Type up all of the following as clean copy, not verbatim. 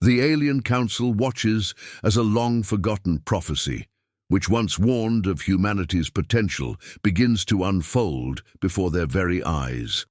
The alien council watches as a long-forgotten prophecy, which once warned of humanity's potential, begins to unfold before their very eyes.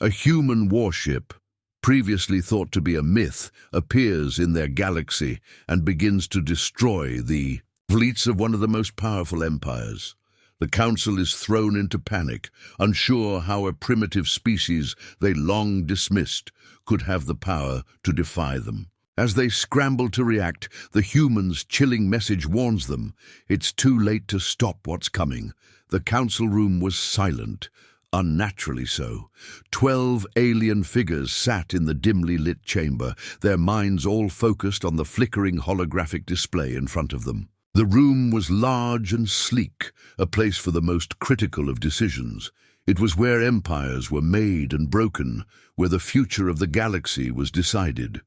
A human warship, previously thought to be a myth, appears in their galaxy and begins to destroy the fleets of one of the most powerful empires. The council is thrown into panic, unsure how a primitive species they long dismissed could have the power to defy them. As they scramble to react, the humans' chilling message warns them. It's too late to stop what's coming. The council room was silent, unnaturally so. 12 alien figures sat in the dimly lit chamber, their minds all focused on the flickering holographic display in front of them. The room was large and sleek, a place for the most critical of decisions. It was where empires were made and broken, where the future of the galaxy was decided.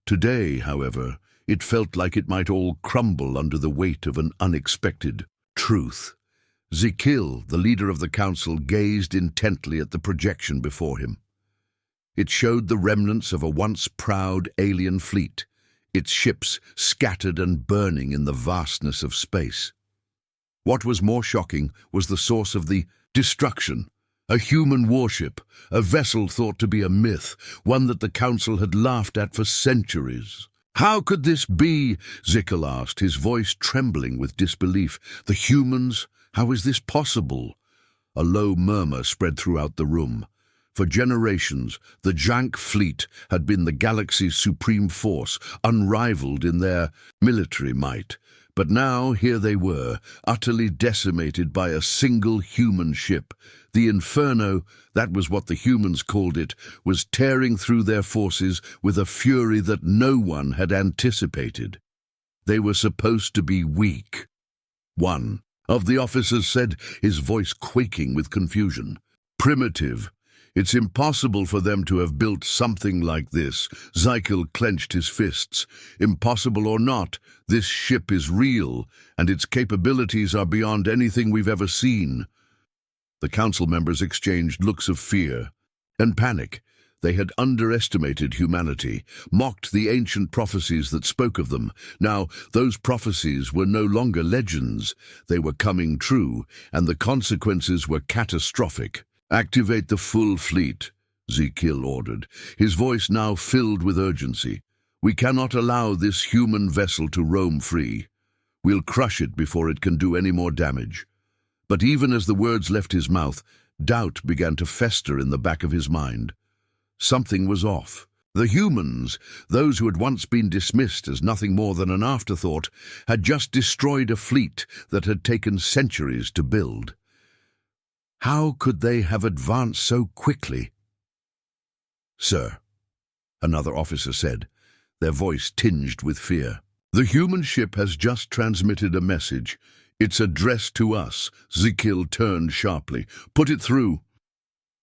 Today, however, it felt like it might all crumble under the weight of an unexpected truth. Zikil, the leader of the council, gazed intently at the projection before him. It showed the remnants of a once proud alien fleet, its ships scattered and burning in the vastness of space. What was more shocking was the source of the destruction. A human warship, a vessel thought to be a myth, one that the council had laughed at for centuries. "How could this be?" Zikil asked, his voice trembling with disbelief. "The humans? How is this possible?" A low murmur spread throughout the room. For generations, the Jank fleet had been the galaxy's supreme force, unrivaled in their military might. But now here they were, utterly decimated by a single human ship. The Inferno, that was what the humans called it, was tearing through their forces with a fury that no one had anticipated. They were supposed to be weak. One of the officers said, his voice quaking with confusion. "Primitive. It's impossible for them to have built something like this." Zikil clenched his fists. "Impossible or not, this ship is real, and its capabilities are beyond anything we've ever seen." The council members exchanged looks of fear and panic. They had underestimated humanity, mocked the ancient prophecies that spoke of them. Now, those prophecies were no longer legends. They were coming true, and the consequences were catastrophic. "Activate the full fleet," Zikil ordered, his voice now filled with urgency. "We cannot allow this human vessel to roam free. We'll crush it before it can do any more damage." But even as the words left his mouth, doubt began to fester in the back of his mind. Something was off. The humans, those who had once been dismissed as nothing more than an afterthought, had just destroyed a fleet that had taken centuries to build. How could they have advanced so quickly? "Sir," another officer said, their voice tinged with fear. "The human ship has just transmitted a message. It's addressed to us." Zikil turned sharply. "Put it through."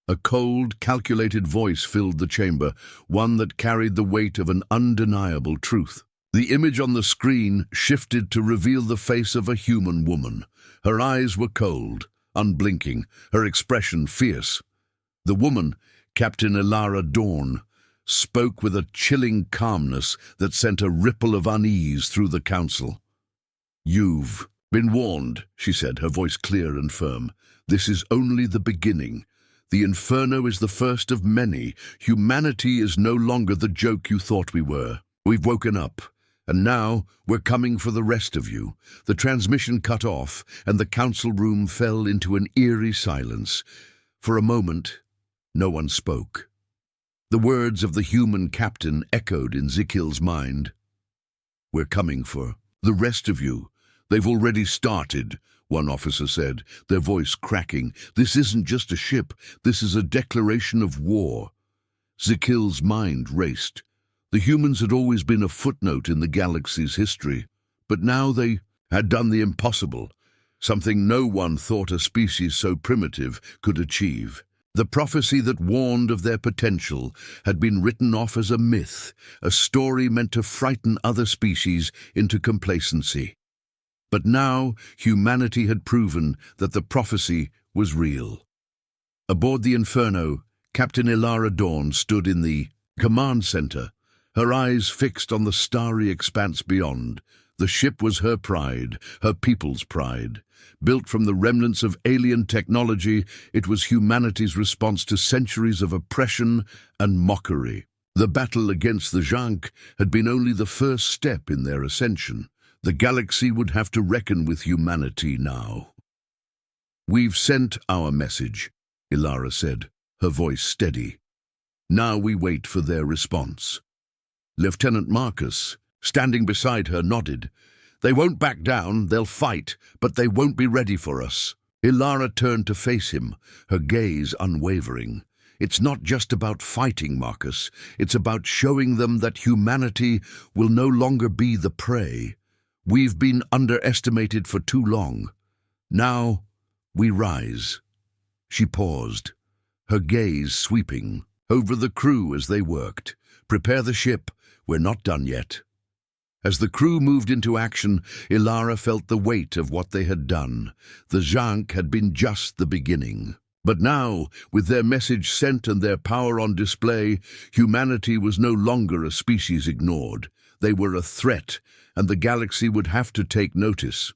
A cold, calculated voice filled the chamber, one that carried the weight of an undeniable truth. The image on the screen shifted to reveal the face of a human woman. Her eyes were cold, unblinking, her expression fierce. The woman, Captain Ilara Dawn, spoke with a chilling calmness that sent a ripple of unease through the council. "You've been warned," she said, her voice clear and firm. "This is only the beginning. The Inferno is the first of many. Humanity is no longer the joke you thought we were. We've woken up. And now we're coming for the rest of you." The transmission cut off, and the council room fell into an eerie silence. For a moment, no one spoke. The words of the human captain echoed in Zikil's mind. "We're coming for the rest of you. They've already started," one officer said, their voice cracking. "This isn't just a ship. This is a declaration of war." Zikil's mind raced. The humans had always been a footnote in the galaxy's history, but now they had done the impossible, something no one thought a species so primitive could achieve. The prophecy that warned of their potential had been written off as a myth, a story meant to frighten other species into complacency. But now humanity had proven that the prophecy was real. Aboard the Inferno, Captain Ilara Dawn stood in the command center, her eyes fixed on the starry expanse beyond. The ship was her pride, her people's pride. Built from the remnants of alien technology, it was humanity's response to centuries of oppression and mockery. The battle against the Jank had been only the first step in their ascension. The galaxy would have to reckon with humanity now. "We've sent our message," Ilara said, her voice steady. "Now we wait for their response." Lieutenant Marcus, standing beside her, nodded. "They won't back down, they'll fight, but they won't be ready for us." Ilara turned to face him, her gaze unwavering. "It's not just about fighting, Marcus. It's about showing them that humanity will no longer be the prey. We've been underestimated for too long. Now we rise." She paused, her gaze sweeping over the crew as they worked. "Prepare the ship, we're not done yet." As the crew moved into action, Ilara felt the weight of what they had done. The Jank had been just the beginning. But now, with their message sent and their power on display, humanity was no longer a species ignored. They were a threat, and the galaxy would have to take notice.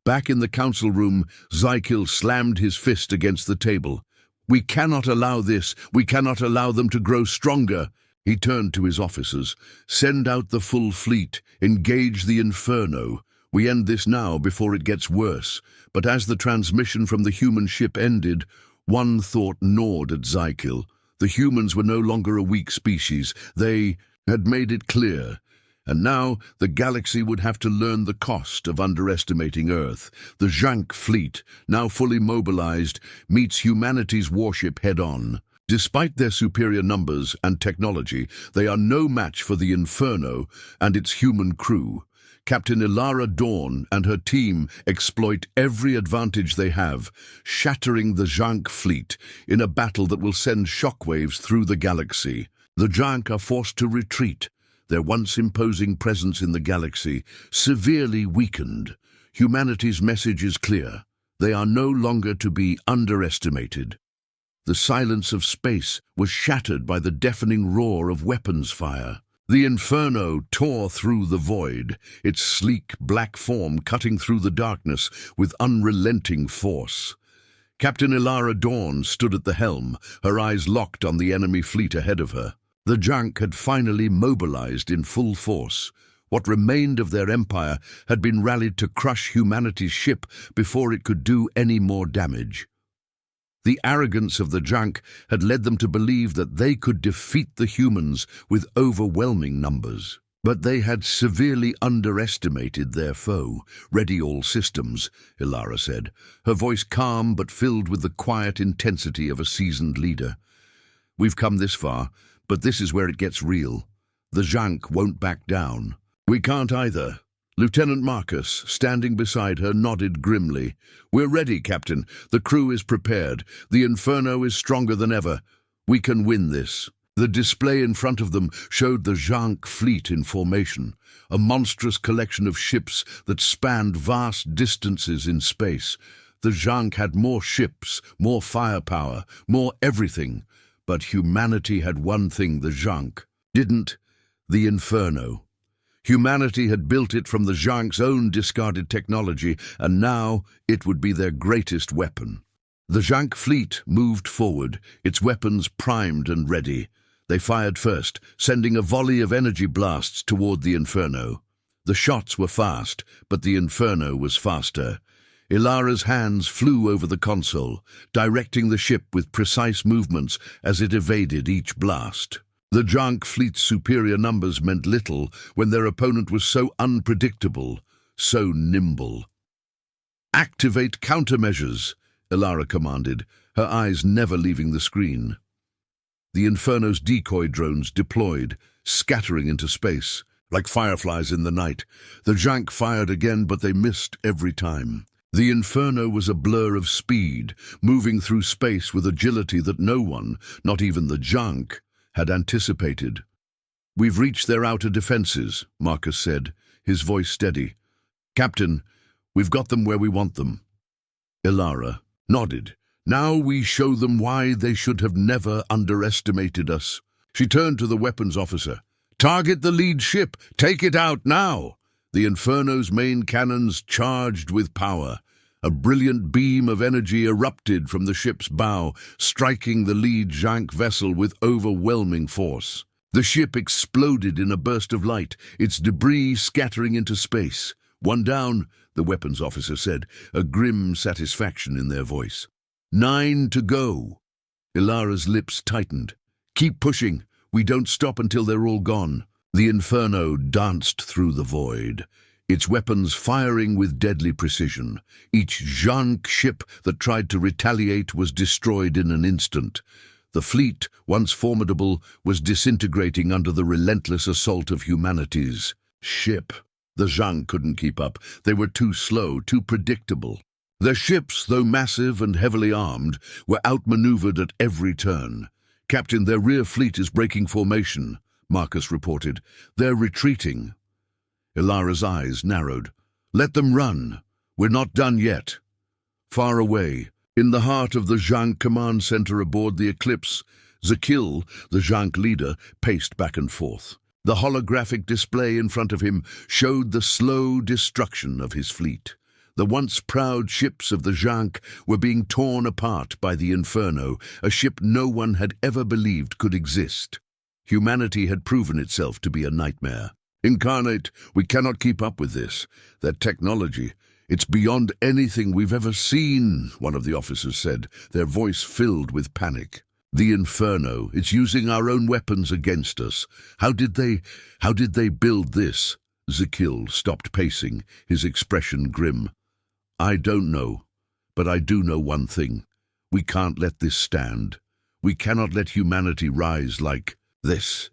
Back in the council room, Zykel slammed his fist against the table. "We cannot allow this. We cannot allow them to grow stronger." He turned to his officers. "Send out the full fleet. Engage the Inferno. We end this now before it gets worse." But as the transmission from the human ship ended, one thought gnawed at Zykel. The humans were no longer a weak species. They had made it clear. And now the galaxy would have to learn the cost of underestimating Earth. The Jank fleet, now fully mobilized, meets humanity's warship head-on. Despite their superior numbers and technology, they are no match for the Inferno and its human crew. Captain Ilara Dawn and her team exploit every advantage they have, shattering the Jank fleet in a battle that will send shockwaves through the galaxy. The Jank are forced to retreat, their once imposing presence in the galaxy severely weakened. Humanity's message is clear. They are no longer to be underestimated. The silence of space was shattered by the deafening roar of weapons fire. The Inferno tore through the void, its sleek black form cutting through the darkness with unrelenting force. Captain Ilara Dawn stood at the helm, her eyes locked on the enemy fleet ahead of her. The Jank had finally mobilized in full force. What remained of their empire had been rallied to crush humanity's ship before it could do any more damage. The arrogance of the Jank had led them to believe that they could defeat the humans with overwhelming numbers. But they had severely underestimated their foe. "Ready all systems," Ilara said, her voice calm but filled with the quiet intensity of a seasoned leader. "We've come this far, but this is where it gets real. The Jank won't back down." "We can't either." Lieutenant Marcus, standing beside her, nodded grimly. "We're ready, Captain. The crew is prepared. The Inferno is stronger than ever. We can win this." The display in front of them showed the Jank fleet in formation, a monstrous collection of ships that spanned vast distances in space. The Jank had more ships, more firepower, more everything. But humanity had one thing the Jank didn't: the Inferno. Humanity had built it from the Jank's own discarded technology, and now it would be their greatest weapon. The Jank fleet moved forward, its weapons primed and ready. They fired first, sending a volley of energy blasts toward the Inferno. The shots were fast, but the Inferno was faster. Ilara's hands flew over the console, directing the ship with precise movements as it evaded each blast. The Jank fleet's superior numbers meant little when their opponent was so unpredictable, so nimble. "Activate countermeasures," Ilara commanded, her eyes never leaving the screen. The Inferno's decoy drones deployed, scattering into space, like fireflies in the night. The Jank fired again, but they missed every time. The Inferno was a blur of speed, moving through space with agility that no one, not even the Jank, had anticipated. "We've reached their outer defenses," Marcus said, his voice steady. "Captain, we've got them where we want them." Ilara nodded. "Now we show them why they should have never underestimated us." She turned to the weapons officer. Target the lead ship! Take it out now! The Inferno's main cannons charged with power. A brilliant beam of energy erupted from the ship's bow, striking the lead Jank vessel with overwhelming force. The ship exploded in a burst of light, its debris scattering into space. "One down," the weapons officer said, a grim satisfaction in their voice. 9 to go. Ilara's lips tightened. "Keep pushing. We don't stop until they're all gone." The Inferno danced through the void, its weapons firing with deadly precision. Each Jank ship that tried to retaliate was destroyed in an instant. The fleet, once formidable, was disintegrating under the relentless assault of humanity's ship. The Jank couldn't keep up. They were too slow, too predictable. Their ships, though massive and heavily armed, were outmaneuvered at every turn. "Captain, their rear fleet is breaking formation," Marcus reported. "They're retreating." Ilara's eyes narrowed. "Let them run. We're not done yet." Far away, in the heart of the Jank command center aboard the Eclipse, Zakil, the Jank leader, paced back and forth. The holographic display in front of him showed the slow destruction of his fleet. The once proud ships of the Jank were being torn apart by the Inferno, a ship no one had ever believed could exist. Humanity had proven itself to be a nightmare. "Incarnate, we cannot keep up with this. That technology, it's beyond anything we've ever seen," one of the officers said, their voice filled with panic. "The Inferno, it's using our own weapons against us. How did they build this?" Zakil stopped pacing, his expression grim. "I don't know, but I do know one thing. We can't let this stand. We cannot let humanity rise like this."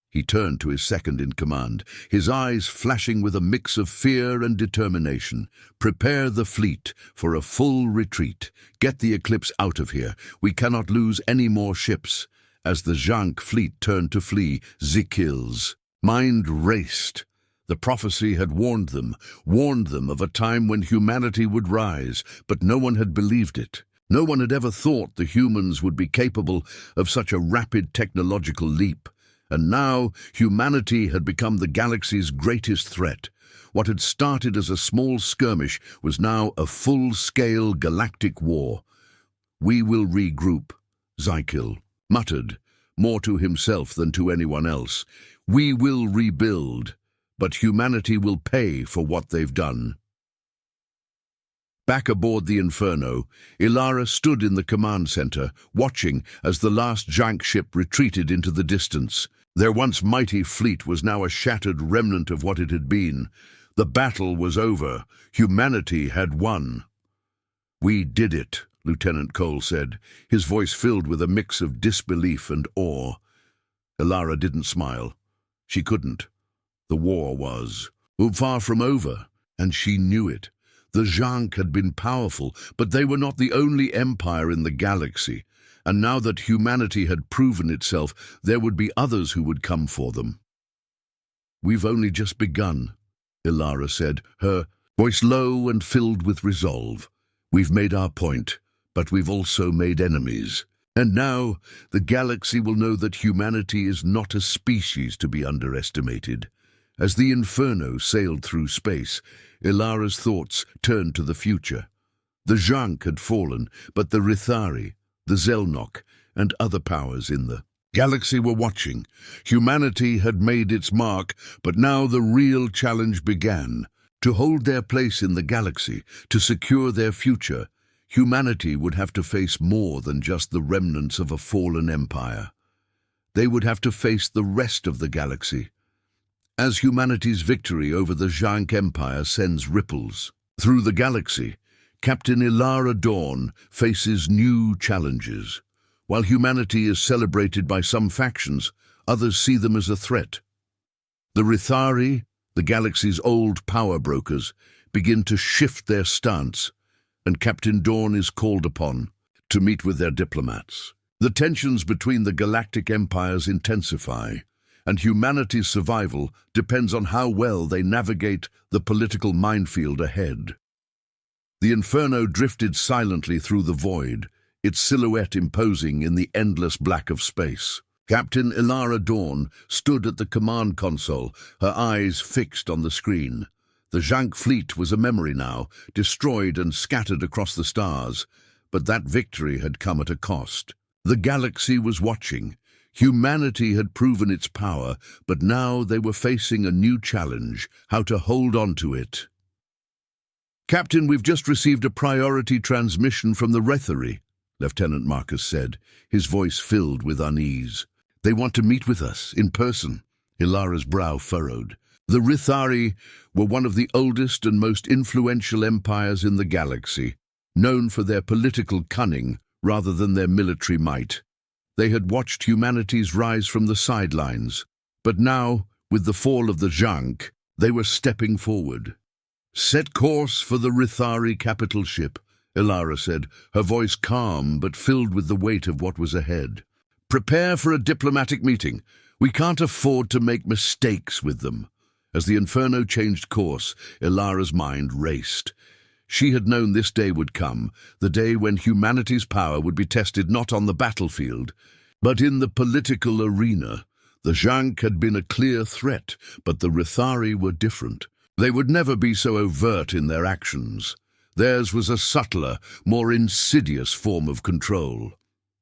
He turned to his second in command, his eyes flashing with a mix of fear and determination. "Prepare the fleet for a full retreat. Get the Eclipse out of here. We cannot lose any more ships." As the Jank fleet turned to flee, Zakil's mind raced. The prophecy had warned them of a time when humanity would rise, but no one had believed it. No one had ever thought the humans would be capable of such a rapid technological leap. And now humanity had become the galaxy's greatest threat. What had started as a small skirmish was now a full-scale galactic war. "We will regroup," Zakil muttered, more to himself than to anyone else. "We will rebuild, but humanity will pay for what they've done." Back aboard the Inferno, Ilara stood in the command center, watching as the last Jank ship retreated into the distance. Their once mighty fleet was now a shattered remnant of what it had been. The battle was over. Humanity had won. "We did it," Lieutenant Cole said, his voice filled with a mix of disbelief and awe. Ilara didn't smile. She couldn't. The war was far from over, and she knew it. The Jank had been powerful, but they were not the only empire in the galaxy, and now that humanity had proven itself, there would be others who would come for them. "We've only just begun," Ilara said, her voice low and filled with resolve. "We've made our point, but we've also made enemies. And now the galaxy will know that humanity is not a species to be underestimated." As the Inferno sailed through space, Ilara's thoughts turned to the future. The Jank had fallen, but the Rithari, the Zelnok, and other powers in the galaxy were watching. Humanity had made its mark, but now the real challenge began. To hold their place in the galaxy, to secure their future, humanity would have to face more than just the remnants of a fallen empire. They would have to face the rest of the galaxy. As humanity's victory over the Jank Empire sends ripples through the galaxy, Captain Ilara Dawn faces new challenges. While humanity is celebrated by some factions, others see them as a threat. The Rithari, the galaxy's old power brokers, begin to shift their stance, and Captain Dawn is called upon to meet with their diplomats. The tensions between the galactic empires intensify, and humanity's survival depends on how well they navigate the political minefield ahead. The Inferno drifted silently through the void, its silhouette imposing in the endless black of space. Captain Ilara Dawn stood at the command console, her eyes fixed on the screen. The Jank fleet was a memory now, destroyed and scattered across the stars. But that victory had come at a cost. The galaxy was watching. Humanity had proven its power, but now they were facing a new challenge: how to hold on to it. "Captain, we've just received a priority transmission from the Rethari," Lieutenant Marcus said, his voice filled with unease. "They want to meet with us, in person." Ilara's brow furrowed. The Rethari were one of the oldest and most influential empires in the galaxy, known for their political cunning rather than their military might. They had watched humanity's rise from the sidelines, but now, with the fall of the Jank, they were stepping forward. "Set course for the Rethari capital ship," Ilara said, her voice calm but filled with the weight of what was ahead. "Prepare for a diplomatic meeting. We can't afford to make mistakes with them." As the Inferno changed course, Ilara's mind raced. She had known this day would come, the day when humanity's power would be tested not on the battlefield, but in the political arena. The Jank had been a clear threat, but the Rethari were different. They would never be so overt in their actions. Theirs was a subtler, more insidious form of control.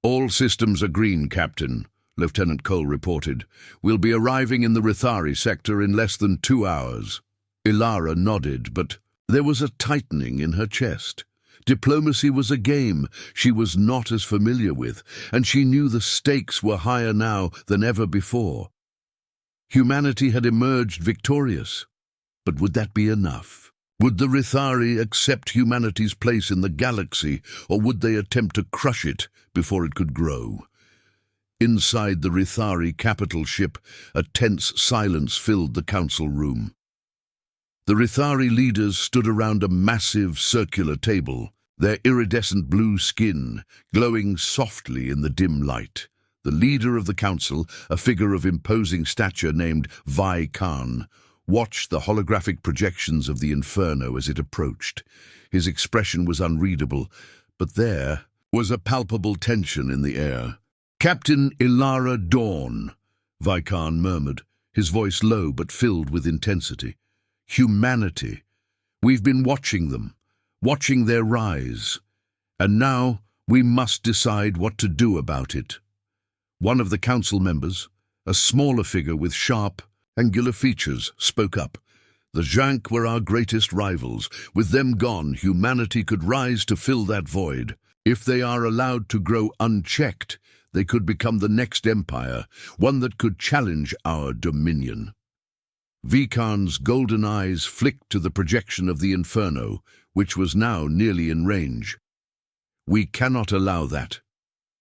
"All systems are green, Captain," Lieutenant Cole reported. "We'll be arriving in the Rethari sector in less than 2 hours." Ilara nodded, but there was a tightening in her chest. Diplomacy was a game she was not as familiar with, and she knew the stakes were higher now than ever before. Humanity had emerged victorious, but would that be enough? Would the Rethari accept humanity's place in the galaxy, or would they attempt to crush it before it could grow? Inside the Rethari capital ship, a tense silence filled the council room. The Rethari leaders stood around a massive circular table, their iridescent blue skin glowing softly in the dim light. The leader of the council, a figure of imposing stature named Vi Khan, watched the holographic projections of the Inferno as it approached. His expression was unreadable, but there was a palpable tension in the air. "Captain Ilara Dawn," Vi Khan murmured, his voice low but filled with intensity. "Humanity. We've been watching them, watching their rise, and now we must decide what to do about it." One of the council members, a smaller figure with sharp, angular features, spoke up. "The Jank were our greatest rivals. With them gone, humanity could rise to fill that void. If they are allowed to grow unchecked, they could become the next empire, one that could challenge our dominion." Vikan's golden eyes flicked to the projection of the Inferno, which was now nearly in range. "We cannot allow that.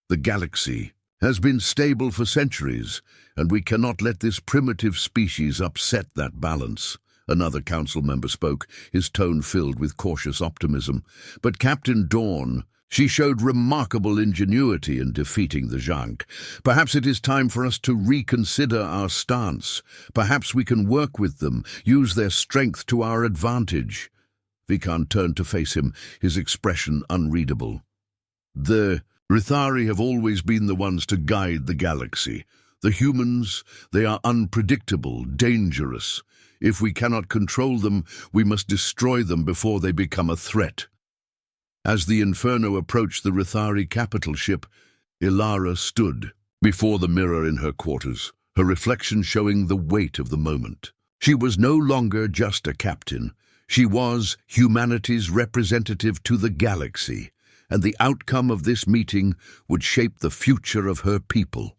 The galaxy has been stable for centuries, and we cannot let this primitive species upset that balance." Another council member spoke, his tone filled with cautious optimism. "But Captain Dawn, she showed remarkable ingenuity in defeating the Jank. Perhaps it is time for us to reconsider our stance. Perhaps we can work with them, use their strength to our advantage." Vikan turned to face him, his expression unreadable. "The Rethari have always been the ones to guide the galaxy. The humans, they are unpredictable, dangerous. If we cannot control them, we must destroy them before they become a threat." As the Inferno approached the Rethari capital ship, Ilara stood before the mirror in her quarters, her reflection showing the weight of the moment. She was no longer just a captain. She was humanity's representative to the galaxy, and the outcome of this meeting would shape the future of her people.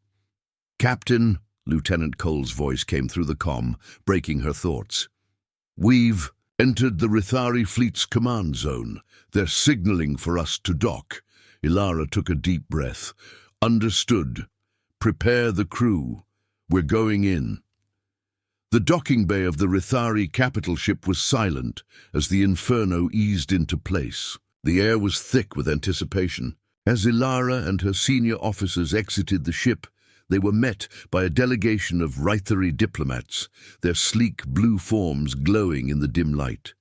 "Captain," Lieutenant Cole's voice came through the comm, breaking her thoughts. "We've entered the Rethari fleet's command zone. They're signaling for us to dock." Ilara took a deep breath. "Understood. Prepare the crew. We're going in." The docking bay of the Rethari capital ship was silent as the Inferno eased into place. The air was thick with anticipation. As Ilara and her senior officers exited the ship, they were met by a delegation of Rethari diplomats, their sleek blue forms glowing in the dim light.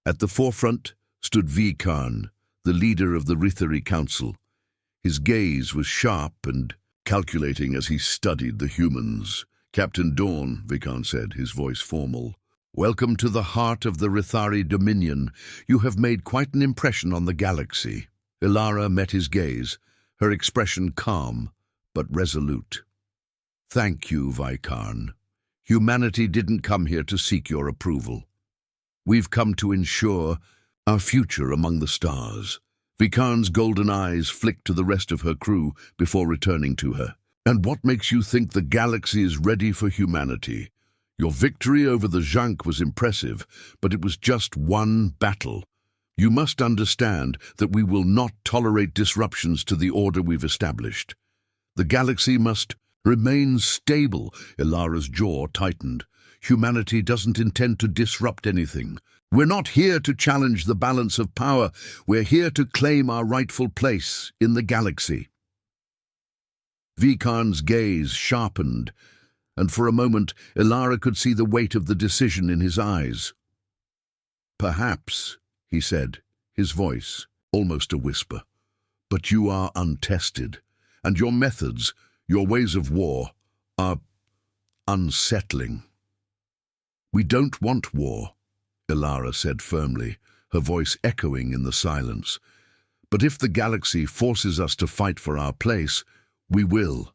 At the forefront stood Vikan, the leader of the Rethari Council. His gaze was sharp and calculating as he studied the humans. "Captain Dawn," Vikan said, his voice formal. "Welcome to the heart of the Rithari Dominion. You have made quite an impression on the galaxy." Ilara met his gaze, her expression calm but resolute. "Thank you, Vikan. Humanity didn't come here to seek your approval. We've come to ensure our future among the stars." Vikan's golden eyes flicked to the rest of her crew before returning to her. "And what makes you think the galaxy is ready for humanity? Your victory over the Zhank was impressive, but it was just one battle. You must understand that we will not tolerate disruptions to the order we've established. The galaxy must remain stable." Ilara's jaw tightened. "Humanity doesn't intend to disrupt anything. We're not here to challenge the balance of power. We're here to claim our rightful place in the galaxy." Vikan's gaze sharpened, and for a moment Ilara could see the weight of the decision in his eyes. "Perhaps," he said, his voice almost a whisper, "but you are untested, and your methods, your ways of war, are unsettling." "We don't want war," Ilara said firmly, her voice echoing in the silence. "But if the galaxy forces us to fight for our place, we will,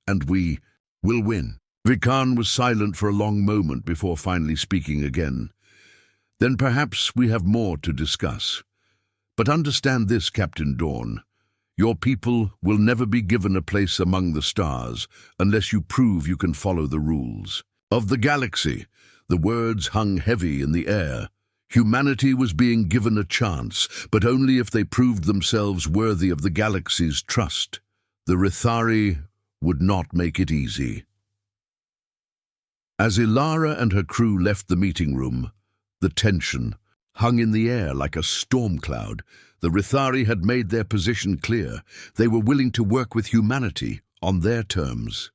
and we will win." Vikan was silent for a long moment before finally speaking again. "Then perhaps we have more to discuss. But understand this, Captain Dawn. Your people will never be given a place among the stars unless you prove you can follow the rules of the galaxy." The words hung heavy in the air. Humanity was being given a chance, but only if they proved themselves worthy of the galaxy's trust. The Rithari would not make it easy. As Ilara and her crew left the meeting room, the tension hung in the air like a storm cloud. The Rithari had made their position clear. They were willing to work with humanity on their terms.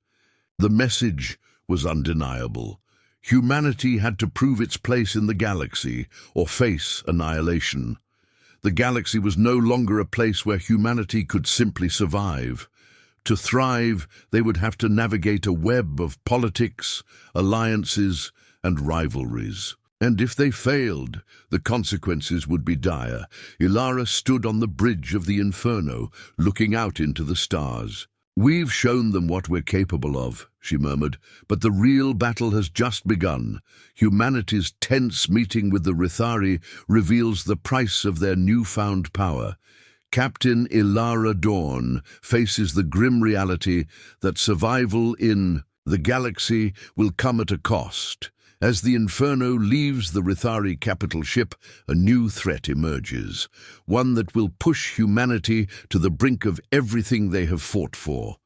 The message was undeniable. Humanity had to prove its place in the galaxy or face annihilation. The galaxy was no longer a place where humanity could simply survive. To thrive, they would have to navigate a web of politics, alliances, and rivalries. And if they failed, the consequences would be dire. Ilara stood on the bridge of the Inferno, looking out into the stars. "We've shown them what we're capable of," she murmured, "but the real battle has just begun. Humanity's tense meeting with the Rithari reveals the price of their newfound power. Captain Ilara Dawn faces the grim reality that survival in the galaxy will come at a cost. As the Inferno leaves the Rithari capital ship, a new threat emerges, one that will push humanity to the brink of everything they have fought for.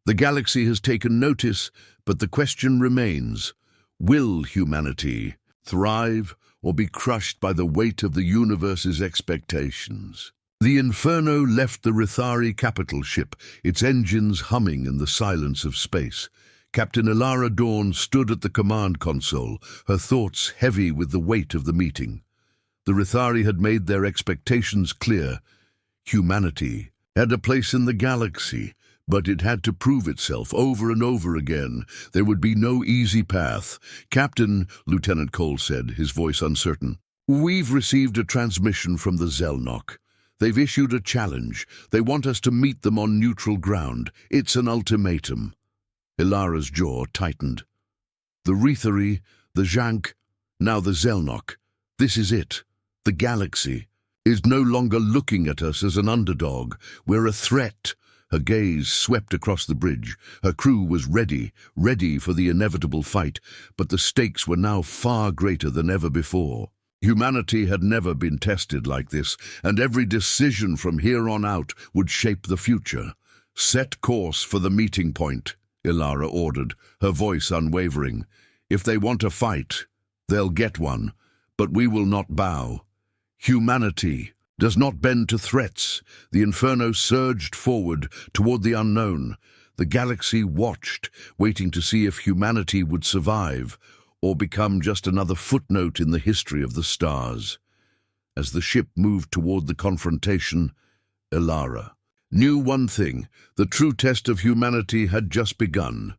The galaxy has taken notice, but the question remains, will humanity thrive or be crushed by the weight of the universe's expectations? The Inferno left the Rithari capital ship, its engines humming in the silence of space. Captain Ilara Dawn stood at the command console, her thoughts heavy with the weight of the meeting. The Rithari had made their expectations clear. Humanity had a place in the galaxy, but it had to prove itself over and over again. There would be no easy path. "Captain," Lieutenant Cole said, his voice uncertain, "we've received a transmission from the Zelnok. They've issued a challenge. They want us to meet them on neutral ground. It's an ultimatum." Ilara's jaw tightened. "The Rithari, the Zhank, now the Zelnok. This is it. The galaxy is no longer looking at us as an underdog. We're a threat." Her gaze swept across the bridge. Her crew was ready for the inevitable fight, but the stakes were now far greater than ever before. Humanity had never been tested like this, and every decision from here on out would shape the future. "Set course for the meeting point," Ilara ordered, her voice unwavering. "If they want a fight, they'll get one, but we will not bow. Humanity does not bend to threats." The Inferno surged forward toward the unknown. The galaxy watched, waiting to see if humanity would survive or become just another footnote in the history of the stars. As the ship moved toward the confrontation, Ilara knew one thing: the true test of humanity had just begun.